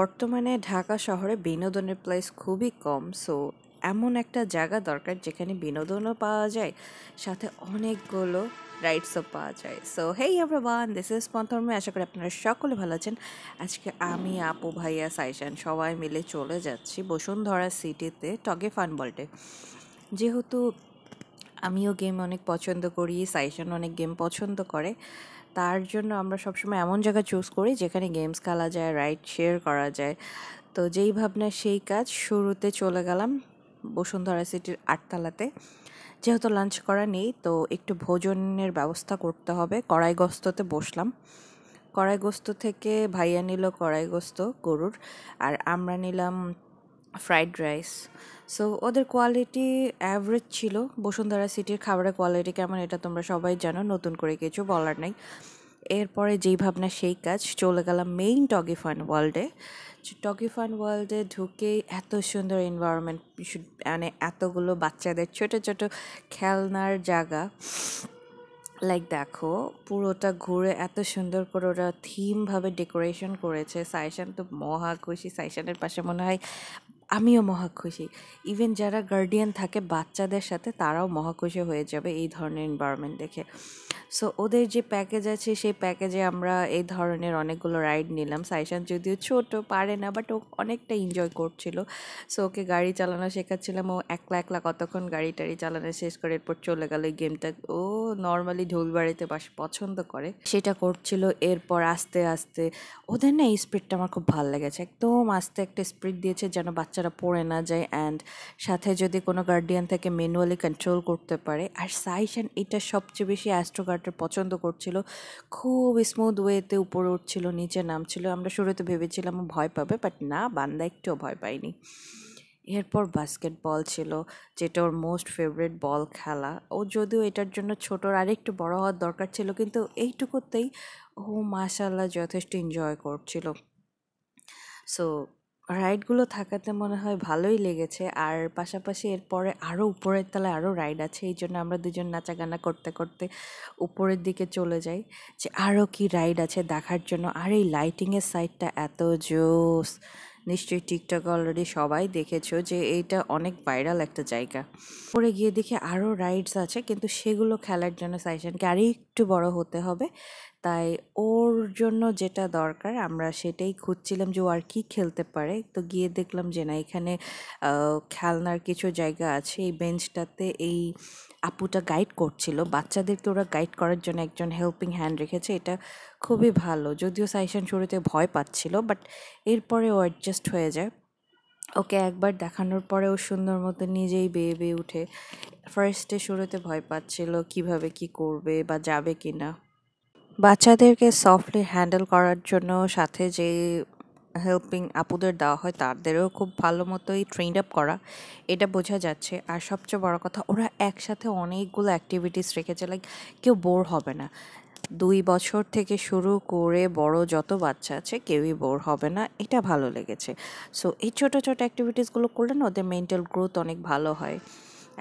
বর্তমানে ঢাকা শহরে বিনোদনের প্লেস খুবই কম, সো এমন একটা জায়গা দরকার যেখানে বিনোদনও পাওয়া যায়, সাথে অনেকগুলো রাইডসও পাওয়া যায়। So hey everyone, this is পন্থর্মে। আশা করি আপনারা সকলে ভালো আছেন। আজকে আমি, আপু, ভাইয়া, সাইশান সবাই মিলে চলে যাচ্ছি বসুন্ধরা সিটিতে টগে ফান ওয়ার্ল্ডে। যেহেতু আমিও গেম অনেক পছন্দ করি, সাইশান অনেক গেম পছন্দ করে, তার জন্য আমরা সবসময় এমন জায়গা চুজ করি যেখানে গেমস খেলা যায়, রাইড শেয়ার করা যায়। তো যেই ভাবনা সেই কাজ, শুরুতে চলে গেলাম বসুন্ধরা সিটির 8তলাতে। যেহেতু লাঞ্চ করা নেই, তো একটু ভোজনের ব্যবস্থা করতে হবে। কড়াইগোস্ততে বসলাম। কড়াইগোস্ত থেকে ভাইয়া নিল কড়াইগোস্ত গরুর, আর আমরা নিলাম ফ্রাইড রাইস। সো ওদের কোয়ালিটি অ্যাভারেজ ছিল। বসুন্ধরা সিটির খাবারের কোয়ালিটি কেমন এটা তোমরা সবাই জানো, নতুন করে কিছু বলার নেই। এরপরে যেই ভাবনা সেই কাজ, চলে গেলাম মেইন টগি ফান ওয়ার্ল্ডে। টগি ফান ওয়ার্ল্ডে ঢুকেই এত সুন্দর এনভায়রনমেন্ট, মানে এতগুলো বাচ্চাদের ছোট ছোট খেলনার জায়গা। লাইক দেখো, পুরোটা ঘুরে এত সুন্দর করে ওরা থিমভাবে ডেকোরেশন করেছে। সাইশান তো মহা খুশি, সাইশানের পাশে মনে হয় আমিও মহা খুশি। ইভেন যারা গার্ডিয়ান থাকে বাচ্চাদের সাথে, তারাও মহা খুশি হয়ে যাবে এই ধরনের এনভায়রনমেন্ট দেখে। সো ওদের যে প্যাকেজ আছে সেই প্যাকেজে আমরা এই ধরনের অনেকগুলো রাইড নিলাম। সাইশান যদিও ছোট, পারে না, বাট ও অনেকটা এনজয় করছিল। সো ওকে গাড়ি চালানো শেখাচ্ছিলাম। ও একলা একলা কতক্ষণ গাড়ি টাড়ি চালানো শেষ করে এরপর চলে গেল এই গেমটা। ও নর্মালি ঢোলবাড়িতে পছন্দ করে, সেটা করছিল। এরপর আস্তে আস্তে ওদের না এই স্পিডটা আমার খুব ভালো লেগেছে। একদম আস্তে একটা স্পিড দিয়েছে যেন বাচ্চারা পড়ে না যায়, অ্যান্ড সাথে যদি কোনো গার্ডিয়ান থেকে ম্যানুয়ালি কন্ট্রোল করতে পারে। আর সাইশান এটা সবচেয়ে বেশি অ্যাস্ট্রোগার্ডের পছন্দ করছিল। খুব স্মুথ ওয়েতে উপরে উঠছিল, নিচে নামছিল। আমরা শুরুতে ভেবেছিলাম ও ভয় পাবে, বাট না, বান্দা একটুও ভয় পায়নি। এরপর বাস্কেটবল ছিল, যেটা ওর মোস্ট ফেভারিট বল খেলা। ও যদিও এটার জন্য ছোটোর আরেকটু বড় হওয়ার দরকার ছিল, কিন্তু এইটুকুতেই ও মাশাআল্লাহ যথেষ্ট এনজয় করছিল। সো রাইডগুলো থাকাতে মনে হয় ভালোই লেগেছে। আর পাশাপাশি এরপরে আরও উপরের তলায় আরও রাইড আছে, এই জন্য আমরা দুজন নাচাগানা করতে করতে উপরের দিকে চলে যাই যে আরও কি রাইড আছে দেখার জন্য। আর এই লাইটিংয়ের সাইডটা এত জোস, নিশ্চয়ই টিকটক অলরেডি সবাই দেখেছো যে এইটা অনেক ভাইরাল একটা জায়গা। পরে গিয়ে দেখি আরও রাইডস আছে, কিন্তু সেগুলো খেলার জন্য সাইশানকে আরও একটু বড় হতে হবে। তাই ওর জন্য যেটা দরকার আমরা সেটাই খুঁজছিলাম যে ও আর কি খেলতে পারে। তো গিয়ে দেখলাম যে না, এখানে খেলনার কিছু জায়গা আছে। এই বেঞ্চটাতে এই আপুটা গাইড করছিল বাচ্চাদেরকে, ওরা গাইড করার জন্য একজন হেল্পিং হ্যান্ড রেখেছে। এটা খুবই ভালো। যদিও সাইশান শুরুতে ভয় পাচ্ছিল, বাট এরপরে ও অ্যাডজাস্ট হয়ে যায়। ওকে একবার দেখানোর পরে ও সুন্দর মতো নিজেই বেয়ে বেয়ে উঠে। ফার্স্টে শুরুতে ভয় পাচ্ছিল কিভাবে কি করবে বা যাবে কি না। বাচ্চাদেরকে সফটলি হ্যান্ডেল করার জন্য সাথে যে হেল্পিং আপুদের দেওয়া হয় তাদেরও খুব ভালো মতোই ট্রেন্ড আপ করা, এটা বোঝা যাচ্ছে। আর সবচেয়ে বড় কথা, ওরা একসাথে অনেকগুলো অ্যাক্টিভিটিস রেখেছে, লাইক কেউ বোর হবে না। 2 বছর থেকে শুরু করে বড় যত বাচ্চা আছে কেউই বোর হবে না, এটা ভালো লেগেছে। সো এই ছোটো ছোটো অ্যাক্টিভিটিসগুলো করলে না ওদের মেন্টাল গ্রোথ অনেক ভালো হয়,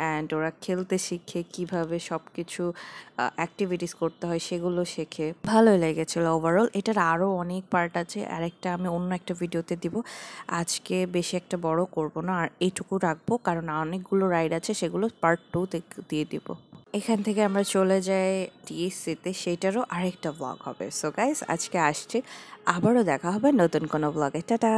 অ্যান্ড ওরা খেলতে শিখে, কীভাবে সব কিছু অ্যাক্টিভিটিস করতে হয় সেগুলো শেখে। ভালোই লেগেছিলো ওভারঅল। এটার আরও অনেক পার্ট আছে, আর একটা আমি অন্য একটা ভিডিওতে দিব। আজকে বেশি একটা বড় করব না, আর এইটুকু রাখবো, কারণ অনেকগুলো রাইড আছে, সেগুলো পার্ট 2 দিয়ে দিব। এখান থেকে আমরা চলে যাই টিএসসিতে, সেইটারও আরেকটা ব্লগ হবে। সো গাইস, আজকে আসছি, আবারও দেখা হবে নতুন কোনো ব্লগে। টাটা।